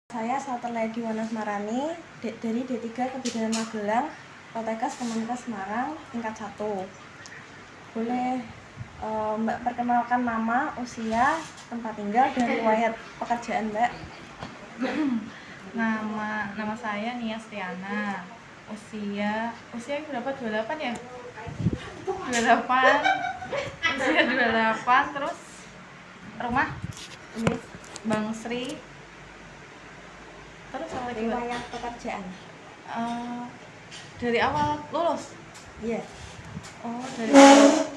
Saya Salterledi Wanasmarani dari D3 Kebidanan Magelang, Poltekkes Kemenkes Semarang, tingkat 1. Boleh Mbak perkenalkan nama, usia, tempat tinggal, dan riwayat pekerjaan Mbak? Nama saya Nia Stiana. Usia berapa? 28 ya? 28. Usia 28. Terus rumah Bang Sri. Terus apa lagi? Riwayat pekerjaan. Dari awal lulus. Iya. Oh,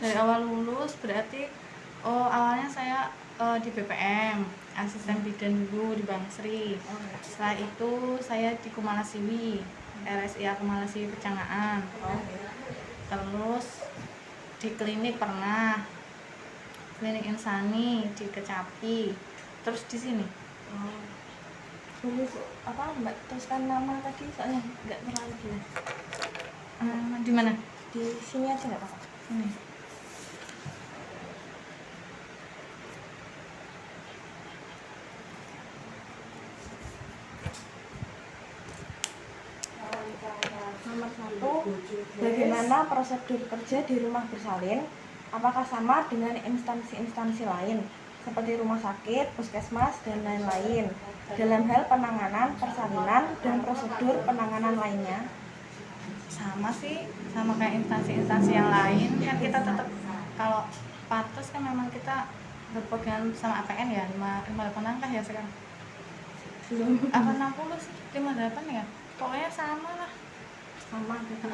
dari awal lulus berarti awalnya saya di BPM, asisten bidan dulu di Bang Sri. Setelah itu saya di Kumala Siwi, RSIA Kumala Siwi Pecangaan. Terus di klinik pernah, klinik Insani di Kecapi. Terus di sini. Boleh Mbak teruskan nama tadi, soalnya nggak terlalu jelas. Di mana? Di sini aja nggak apa-apa. Ini. Nomor 1, bagaimana prosedur kerja di rumah bersalin? Apakah sama dengan instansi-instansi lain seperti rumah sakit, puskesmas, dan lain-lain dalam hal penanganan persalinan dan prosedur penanganan lainnya? Sama sih, sama kayak instansi-instansi yang lain. Kan kita tetap, kalau patus kan memang kita berpegang sama APN ya, 58 angka ya sekarang. Apa 60 sih? 58 ya? Pokoknya sama lah. Sama gitu.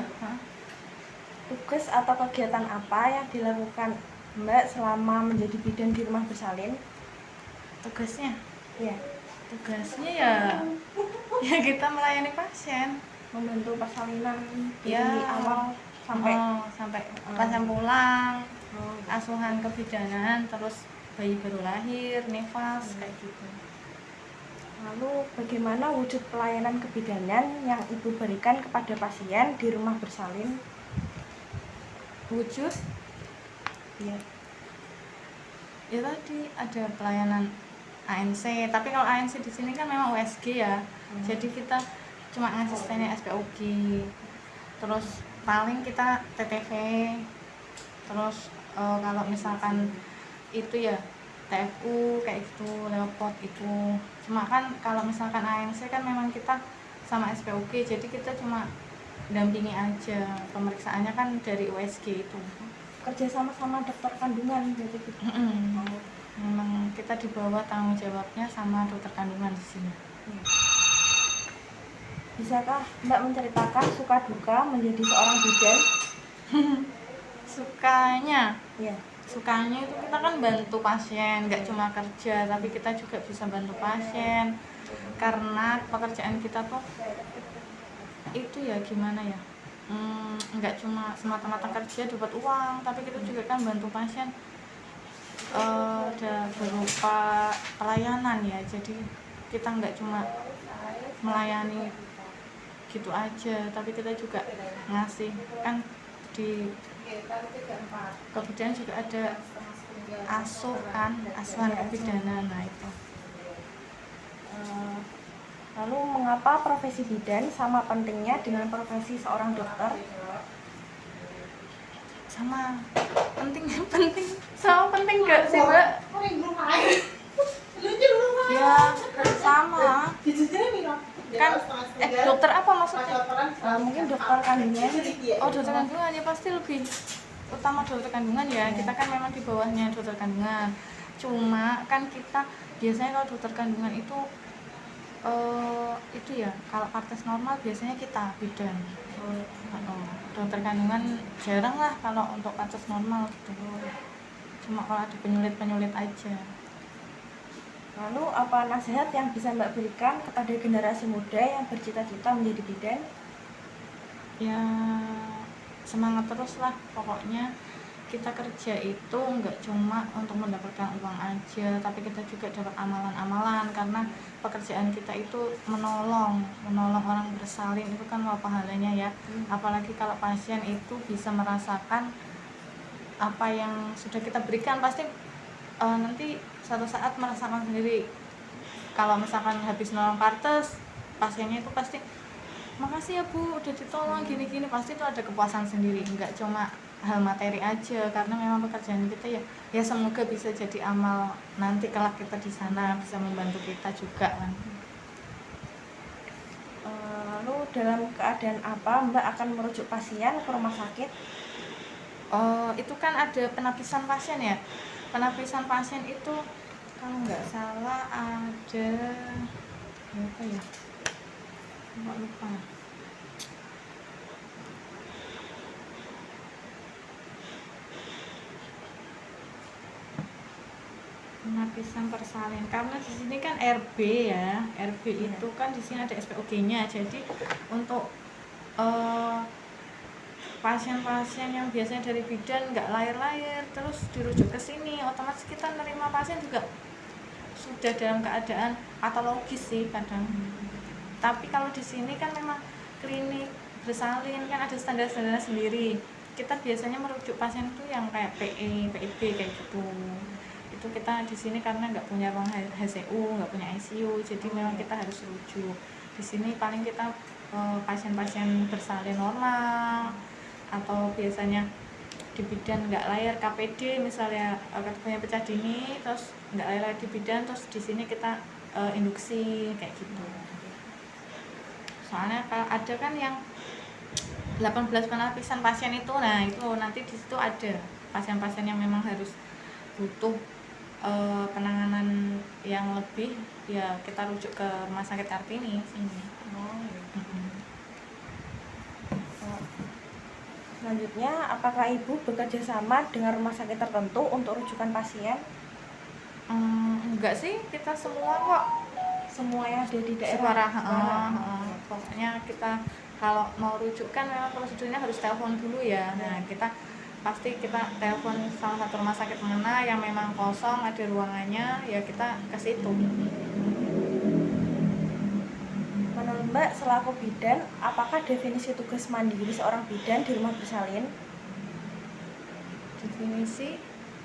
Tugas atau kegiatan apa yang dilakukan Mbak selama menjadi bidan di rumah bersalin? Tugasnya? Iya. Tugasnya ya kita melayani pasien, Membantu persalinan ya, dari awal sampai pasien pulang, asuhan kebidanan, terus bayi baru lahir, nifas, kayak gitu. Lalu bagaimana wujud pelayanan kebidanan yang Ibu berikan kepada pasien di rumah bersalin? Wujud? Iya. Ya tadi ada pelayanan ANC, tapi kalau ANC di sini kan memang USG ya. Jadi kita cuma asistennya SPOG. Terus paling kita TTV. Terus kalau misalkan itu ya TFU kayak gitu, lewat pot itu. Cuma kan kalau misalkan ANC kan memang kita sama SPOG, jadi kita cuma dampingi aja. Pemeriksaannya kan dari USG itu. Kerja sama-sama dokter kandungan berarti gitu. Memang kita di bawah tanggung jawabnya sama dokter kandungan di sini. Bisakah Mbak menceritakan suka duka menjadi seorang bidan? Sukanya itu kita kan bantu pasien, nggak cuma kerja, tapi kita juga bisa bantu pasien. Karena pekerjaan kita tuh itu ya gimana ya, nggak cuma semata-mata kerja dapat uang, tapi kita juga kan bantu pasien ada berupa pelayanan ya. Jadi kita nggak cuma melayani gitu aja, tapi kita juga ngasih, kan di kebidanan juga ada asuhan kebidanan. Nah itu. Lalu mengapa profesi bidan sama pentingnya dengan profesi seorang dokter? Sama penting sama penting nggak sih Mbak? Ya sama kan. Dokter apa maksudnya? Mungkin dokter kandungan. Oh, dokter kandungan ya pasti lebih utama dokter kandungan ya. Kita kan memang di bawahnya dokter kandungan. Cuma kan kita biasanya kalau dokter kandungan itu ya kalau partes normal biasanya kita bidan. Dokter kandungan jarang lah kalau untuk partes normal gitu. Cuma kalau ada penyulit aja. Lalu apa nasihat yang bisa Mbak berikan kepada generasi muda yang bercita-cita menjadi bidan? Ya semangat terus lah, pokoknya kita kerja itu nggak cuma untuk mendapatkan uang aja, tapi kita juga dapat amalan-amalan, karena pekerjaan kita itu menolong orang bersalin itu kan apa pahalanya ya. Apalagi kalau pasien itu bisa merasakan apa yang sudah kita berikan, pasti nanti suatu saat merasakan sendiri kalau misalkan habis nolong partes, pasiennya itu pasti makasih ya Bu udah ditolong gini-gini, pasti itu ada kepuasan sendiri, nggak cuma hal materi aja, karena memang pekerjaan kita ya semoga bisa jadi amal nanti kelak kita di sana bisa membantu kita juga kan. Lalu dalam keadaan apa Mbak akan merujuk pasien ke rumah sakit? Itu kan ada penapisan pasien ya. Penapisan pasien itu kalau nggak salah ada apa ya? Nggak lupa. Penapisan persalin, karena di sini kan RB ya. RB itu kan di sini ada SPOG-nya. Jadi untuk pasien-pasien yang biasanya dari bidan nggak lahir-lahir terus dirujuk ke sini, otomatis kita menerima pasien juga sudah dalam keadaan patologis sih kadang. Tapi kalau di sini kan memang klinik bersalin kan ada standar-standar sendiri. Kita biasanya merujuk pasien itu yang kayak PE, PIB kayak gitu. Itu kita di sini karena nggak punya ruang HCU, nggak punya ICU, jadi memang kita harus rujuk. Di sini paling kita pasien-pasien bersalin normal, atau biasanya di bidan nggak lahir KPD misalnya, punya pecah dini terus nggak lahir di bidan, terus di sini kita induksi kayak gitu. Soalnya kalau ada kan yang 18 penapisan pasien itu, nah itu nanti di situ ada pasien-pasien yang memang harus butuh penanganan yang lebih, ya kita rujuk ke rumah sakit Kartini sini. Selanjutnya, apakah Ibu bekerja sama dengan rumah sakit tertentu untuk rujukan pasien? Enggak sih, kita semua kok. Semua yang ada di daerah. Pokoknya kita kalau mau rujukan memang prosedurnya harus telepon dulu ya. Nah, kita telepon salah satu rumah sakit mana yang memang kosong ada ruangannya, ya kita ke situ. Menurut Mbak selaku bidan, apakah definisi tugas mandiri seorang bidan di rumah bersalin?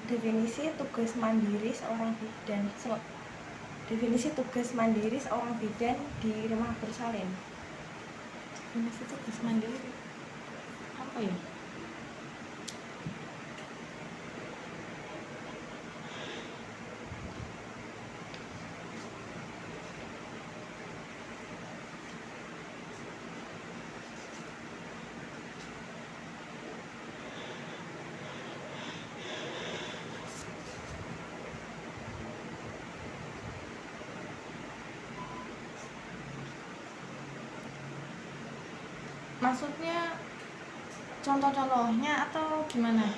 Definisi tugas mandiri seorang bidan. Definisi tugas mandiri seorang bidan di rumah bersalin. Definisi tugas mandiri apa ya? Maksudnya contoh-contohnya atau gimana?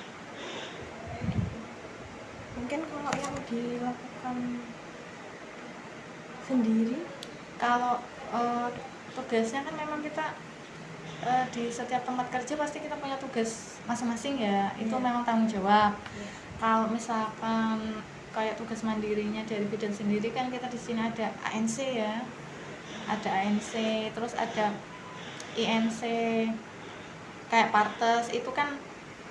Mungkin kalau yang dilakukan sendiri, kalau tugasnya kan memang kita di setiap tempat kerja pasti kita punya tugas masing-masing ya, itu memang tanggung jawab. Kalau misalkan kayak tugas mandirinya dari bidan sendiri kan kita di sini ada ANC ya, ada ANC, terus ada INC, kayak partes itu kan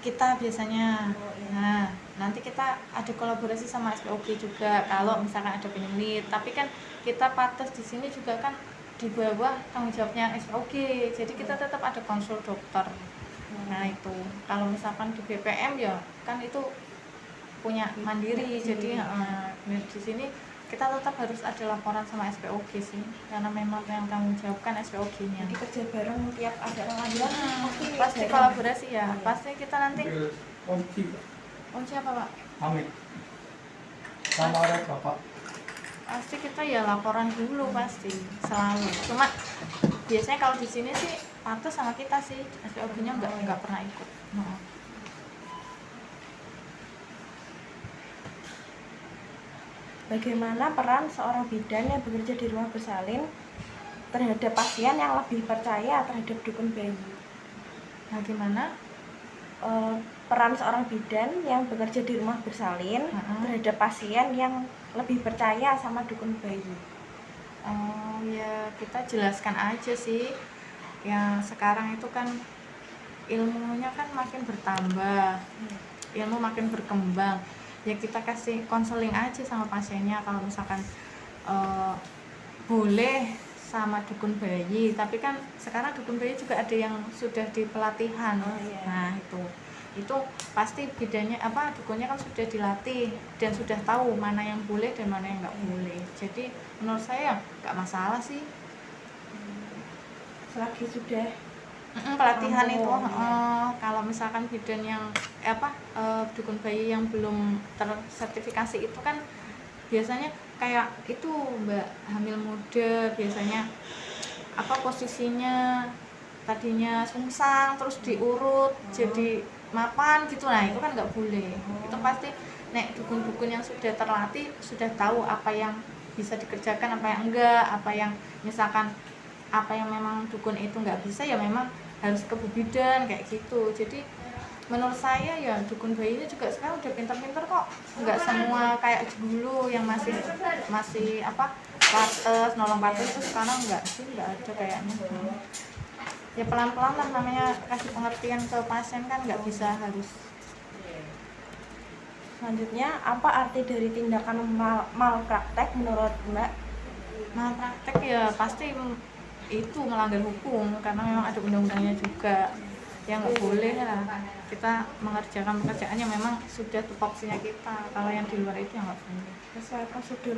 kita biasanya. Nah, nanti kita ada kolaborasi sama SPOG juga kalau misalkan ada penyulit. Tapi kan kita partes di sini juga kan di bawah tanggung jawabnya SPOG. Jadi kita tetap ada konsul dokter. Nah, itu kalau misalkan di BPM ya kan itu punya mandiri. Jadi di sini kita tetap harus ada laporan sama SPOG sih, karena memang yang tanggung jawab kan SPOG-nya. Jadi kerja bareng tiap ada pengadilan pasti kolaborasi ya. Pasti kita nanti Om siapa Pak? Hamid sama ada Bapak. Pasti kita ya laporan dulu pasti selalu. Cuma biasanya kalau di sini sih partes sama kita sih, SPOG-nya nggak pernah ikut. Bagaimana peran seorang bidan yang bekerja di rumah bersalin terhadap pasien yang lebih percaya terhadap dukun bayi? Bagaimana? Peran seorang bidan yang bekerja di rumah bersalin terhadap pasien yang lebih percaya sama dukun bayi? Ya kita jelaskan aja sih. Ya sekarang itu kan ilmunya kan makin bertambah, ilmu makin berkembang. Ya kita kasih konseling aja sama pasiennya, kalau misalkan boleh sama dukun bayi, tapi kan sekarang dukun bayi juga ada yang sudah di pelatihan. Oh, iya. Nah itu pasti bidannya dukunnya kan sudah dilatih dan sudah tahu mana yang boleh dan mana yang nggak boleh. Jadi menurut saya nggak masalah sih Selagi sudah pelatihan mampu, itu. ya. Kalau misalkan bidan yang dukun bayi yang belum tersertifikasi itu kan biasanya kayak itu mbak, hamil muda biasanya posisinya tadinya sungsang terus diurut jadi mapan gitu. Nah itu kan nggak boleh. Itu pasti dukun-dukun yang sudah terlatih sudah tahu apa yang bisa dikerjakan, apa yang enggak, apa yang misalkan apa yang memang dukun itu nggak bisa ya memang harus ke bidan kayak gitu. Jadi menurut saya ya dukun bayinya juga sekarang udah pinter-pinter kok, nggak semua kayak dulu yang masih pates nolong pates itu sekarang nggak ada kayaknya. Ya pelan-pelan lah, namanya kasih pengertian ke pasien kan nggak bisa harus. Selanjutnya, apa arti dari tindakan malpraktek menurut Mbak? Malpraktek ya pasti itu melanggar hukum karena memang ada undang-undangnya juga. Ya nggak boleh lah kita mengerjakan pekerjaan yang memang sudah tupoksinya kita. Kalau yang di luar itu ya nggak boleh. Sesuai prosedur.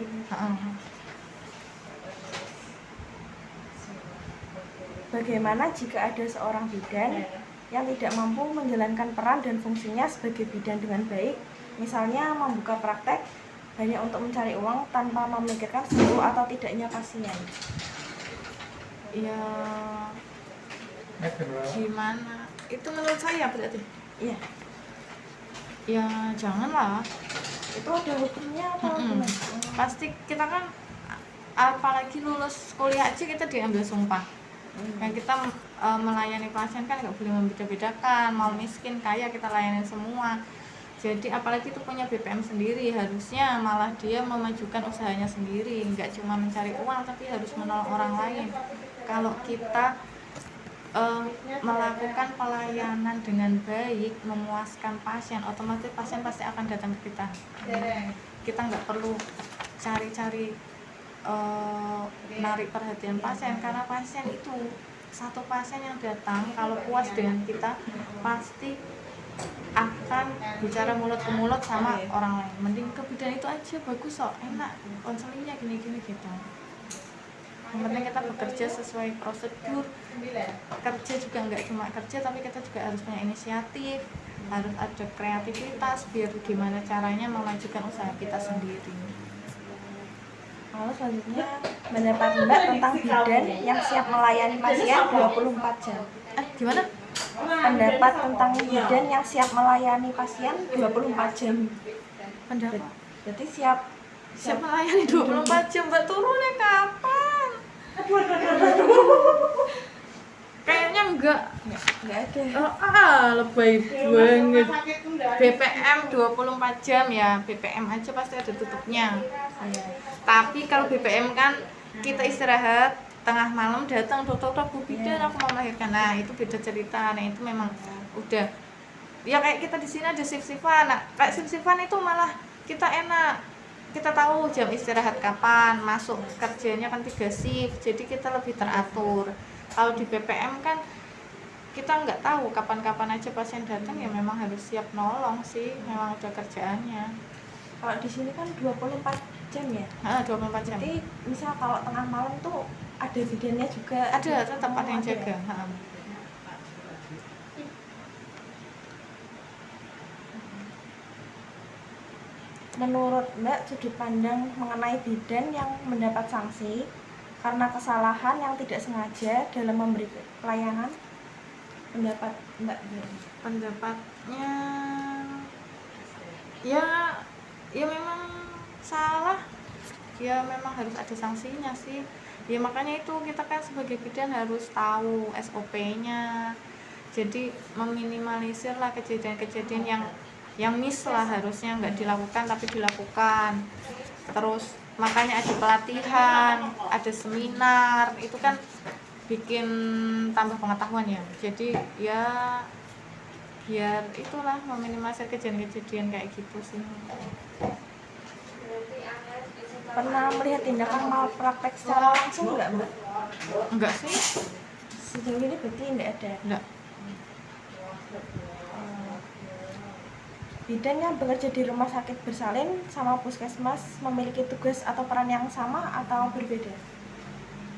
Bagaimana jika ada seorang bidan yang tidak mampu menjalankan peran dan fungsinya sebagai bidan dengan baik, misalnya membuka praktek hanya untuk mencari uang tanpa memikirkan sembuh atau tidaknya pasien? Ya gimana? Itu menurut saya berarti. Iya. Ya janganlah. Itu ada hukumnya atau gimana? Pasti kita kan apalagi lulus kuliah aja kita diambil sumpah. Yang kita melayani pasien kan nggak boleh membeda-bedakan, mau miskin kaya kita layani semua. Jadi apalagi itu punya BPM sendiri, harusnya malah dia memajukan usahanya sendiri, nggak cuma mencari uang tapi harus menolong orang lain. Kalau kita melakukan pelayanan dengan baik, memuaskan pasien, otomatis pasien pasti akan datang ke kita. Kita nggak perlu cari-cari menarik perhatian pasien, karena pasien itu satu pasien yang datang kalau puas dengan kita pasti akan bicara mulut ke mulut sama orang lain. Mending ke bidan itu aja, bagus kok, enak konselingnya gini-gini gitu. Yang penting kita bekerja sesuai prosedur. Kerja juga nggak cuma kerja, tapi kita juga harus punya inisiatif, harus ada kreativitas biar gimana caranya memajukan usaha kita sendiri. Lalu selanjutnya, pendapat Mbak tentang bidan yang siap melayani pasien 24 jam. Gimana? Pendapat tentang bidan yang siap melayani pasien 24 jam. Pendapat? Berarti siap melayani 24 jam. Mbak turunnya kapan? Kayaknya enggak ada. Lebay banget. BPM 24 jam ya, BPM aja pasti ada tutupnya. Tapi kalau BPM kan kita istirahat tengah malam datang dokter Bu bidan aku mau melahirkan. Nah itu beda cerita. Nah itu memang udah ya kayak kita di sini ada shift-shiftan. Nah kayak shift-shiftan itu malah kita enak, kita tahu jam istirahat kapan, masuk kerjanya kan 3 shift, jadi kita lebih teratur. Kalau di BPM kan kita nggak tahu kapan-kapan aja pasien datang, ya memang harus siap nolong sih, memang udah kerjaannya. Kalau di sini kan 24 jam ya? 24 jam. Jadi misal kalau tengah malam tuh ada bidannya juga? Ada, tetap ada yang jaga. Menurut Mbak, sudut pandang mengenai bidan yang mendapat sanksi karena kesalahan yang tidak sengaja dalam memberi pelayanan, pendapat Mbak? Pendapatnya ya memang salah, ya memang harus ada sanksinya sih. Ya makanya itu kita kan sebagai bidan harus tahu SOP-nya, jadi meminimalisir lah kejadian-kejadian yang miss lah, harusnya nggak dilakukan tapi dilakukan. Terus makanya ada pelatihan, ada seminar, itu kan bikin tambah pengetahuan ya. Jadi ya biar itulah meminimalisir kejadian-kejadian kayak gitu sih. pernah melihat tindakan malpraktek secara langsung nggak Mbak? Enggak sih, Sejauh ini berarti nggak ada. enggak. Bidan yang bekerja di rumah sakit bersalin sama puskesmas memiliki tugas atau peran yang sama atau berbeda?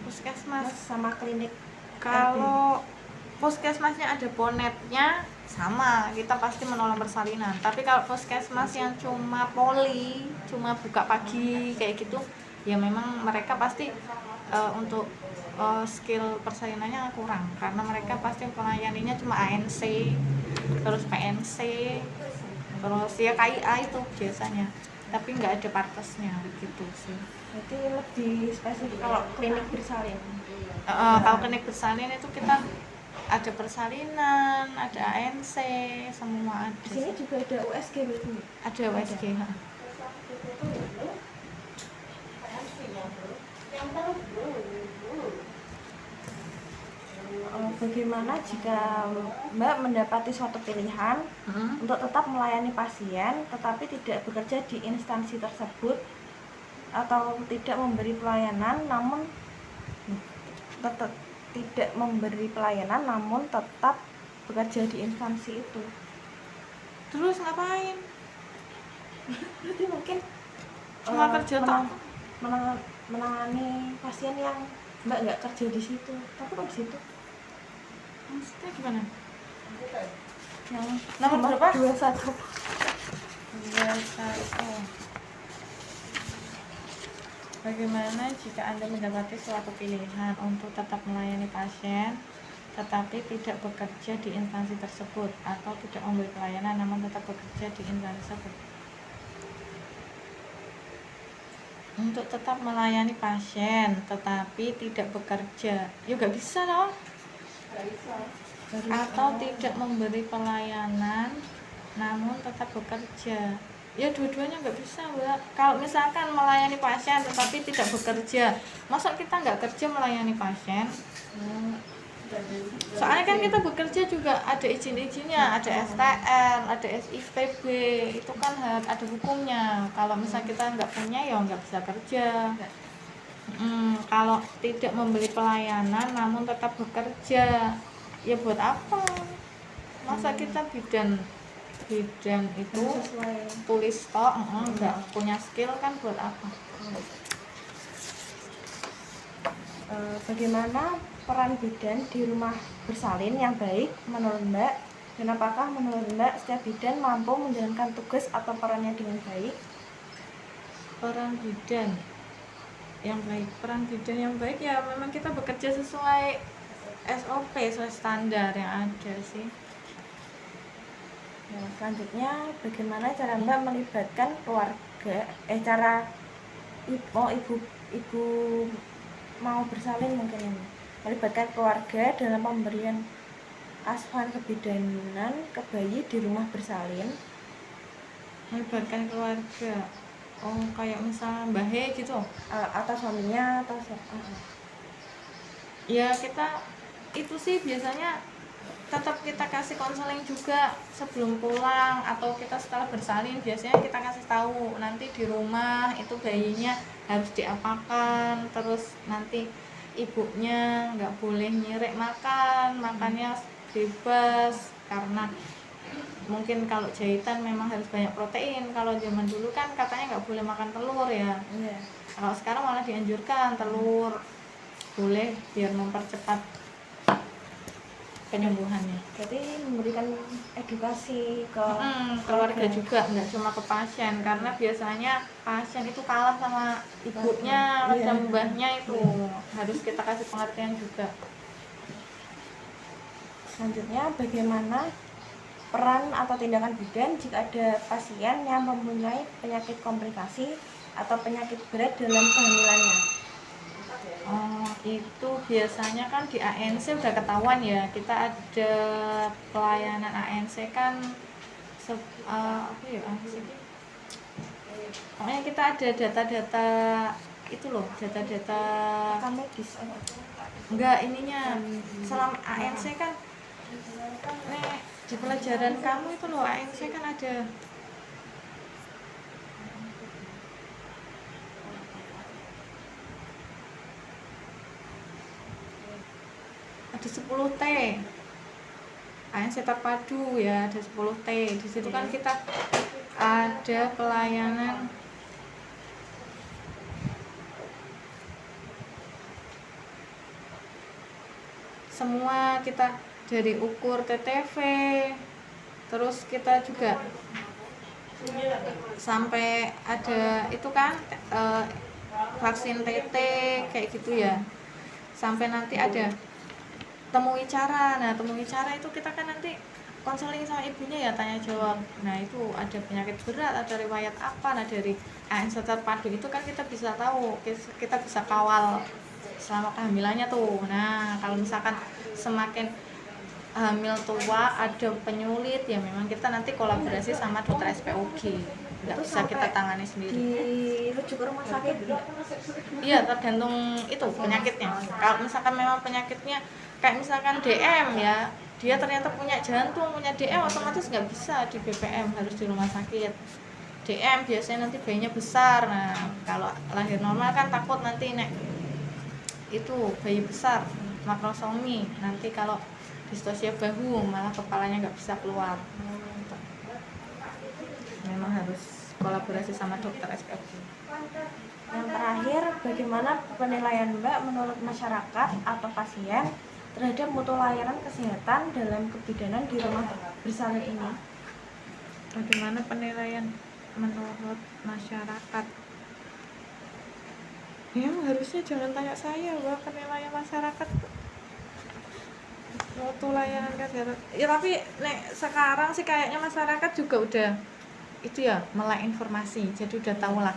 Puskesmas Sama klinik kalau puskesmasnya ada bonetnya sama, kita pasti menolong persalinan. Tapi kalau puskesmas yang cuma poli, cuma buka pagi kayak gitu, ya memang mereka pasti untuk skill persalinannya kurang, karena mereka pasti melayaninya cuma ANC, terus PNC, terus ya KIA itu biasanya, tapi nggak ada partesnya gitu sih. berarti lebih spesifik kalau klinik bersalin. Kalau klinik bersalin itu kita ada persalinan, ada ANC, semua Di ada. sini juga ada USG berarti. Ada USG. Bagaimana jika Mbak mendapati suatu pilihan untuk tetap melayani pasien tetapi tidak bekerja di instansi tersebut atau tidak memberi pelayanan namun tetap bekerja di instansi itu? Terus ngapain? Berarti mungkin Cuma kerja tok. menangani pasien yang Mbak nggak kerja di situ, tapi kok di situ? Maksudnya gimana? Yang Nomor berapa? 21. Bagaimana jika Anda mendapati suatu pilihan untuk tetap melayani pasien tetapi tidak bekerja di instansi tersebut atau tidak memberi pelayanan namun tetap bekerja di instansi tersebut? Untuk tetap melayani pasien tetapi tidak bekerja, ya nggak bisa loh. Atau tidak memberi pelayanan namun tetap bekerja, ya dua-duanya nggak bisa Mbak. Kalau misalkan melayani pasien tetapi tidak bekerja, masa kita nggak kerja melayani pasien? Soalnya kan kita bekerja juga ada izin-izinnya, ada STR, ada SIPB, itu kan ada hukumnya. Kalau misal kita nggak punya ya nggak bisa kerja. Kalau tidak memberi pelayanan namun tetap bekerja, ya buat apa? Masa kita bidan itu tulis tok, nggak punya skill kan buat apa? Bagaimana peran bidan di rumah bersalin yang baik menurut Mbak, dan apakah menurut Mbak setiap bidan mampu menjalankan tugas atau perannya dengan baik? Peran bidan yang baik ya memang kita bekerja sesuai SOP, sesuai standar yang ada sih. Nah, selanjutnya bagaimana cara Mbak melibatkan keluarga, ibu mau bersalin mungkin ini, melibatkan keluarga dalam pemberian asuhan kebidanan ke bayi di rumah bersalin? Melibatkan keluarga, kayak misalnya Mbah He gitu, Atau suaminya atau siapa? ya kita itu sih biasanya tetap kita kasih konseling juga sebelum pulang, atau kita setelah bersalin biasanya kita kasih tahu nanti di rumah itu bayinya harus diapakan, terus nanti ibunya nggak boleh nyirek makannya bebas, karena mungkin kalau jahitan memang harus banyak protein. Kalau zaman dulu kan katanya nggak boleh makan telur ya. Kalau sekarang malah dianjurkan telur boleh biar mempercepat penyembuhannya. Berarti memberikan edukasi ke keluarga juga, nggak cuma ke pasien, karena biasanya pasien itu kalah sama ibunya atau mbahnya, itu harus kita kasih pengertian juga. Selanjutnya, bagaimana peran atau tindakan bidan jika ada pasien yang mempunyai penyakit komplikasi atau penyakit berat dalam kehamilannya? Itu biasanya kan di ANC udah ketahuan ya, kita ada pelayanan ANC kan pokoknya kita ada data-data itu loh, data-data medis. enggak ininya selama ANC kan di pelajaran kamu itu loh, ANC kan ada ada 10T. ANC terpadu ya, ada 10T. Di situ kan kita ada pelayanan semua, kita dari ukur TTV, terus kita juga sampai ada itu kan vaksin TT kayak gitu ya, sampai nanti ada temui cara. Nah, temui cara itu kita kan nanti konseling sama ibunya ya, tanya jawab. Nah, itu ada penyakit berat, ada riwayat apa. Nah, dari ANC terpadu itu kan kita bisa tahu, kita bisa kawal selama kehamilannya tuh. Nah, kalau misalkan semakin hamil tua ada penyulit ya, memang kita nanti kolaborasi sama dokter SPOG, nggak Itu bisa kita sampai tangani sendiri. dirujuk ke rumah sakit nggak? Iya, tergantung itu penyakitnya. Kalau misalkan memang penyakitnya kayak misalkan DM ya, dia ternyata punya jantung, punya DM, otomatis nggak bisa di BPM, harus di rumah sakit. DM biasanya nanti bayinya besar. Nah, kalau lahir normal kan takut nanti itu bayi besar, makrosomi. Nanti kalau distosia bahu malah kepalanya nggak bisa keluar. Memang harus kolaborasi sama dokter SPOG. Yang terakhir, bagaimana penilaian Mbak menurut masyarakat atau pasien terhadap mutu layanan kesehatan dalam kebidanan di rumah bersalin ini? Bagaimana penilaian menurut masyarakat? Ya, harusnya jangan tanya saya, Mbak, penilaian masyarakat mutu layanan kesehatan. Ya, tapi sekarang sih kayaknya masyarakat juga udah itu ya, melek informasi, jadi udah tahu lah.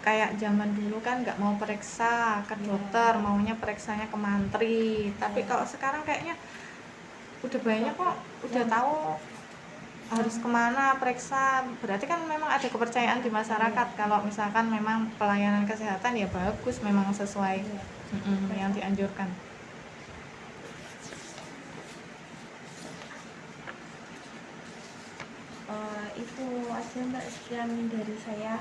Kayak zaman dulu kan nggak mau periksa ke dokter, maunya periksanya ke mantri. Tapi kalau sekarang kayaknya udah banyak kok, udah tahu harus kemana periksa. Berarti kan memang ada kepercayaan di masyarakat kalau misalkan memang pelayanan kesehatan ya bagus, memang sesuai yang dianjurkan. Itu aja Mbak, sekian dari saya.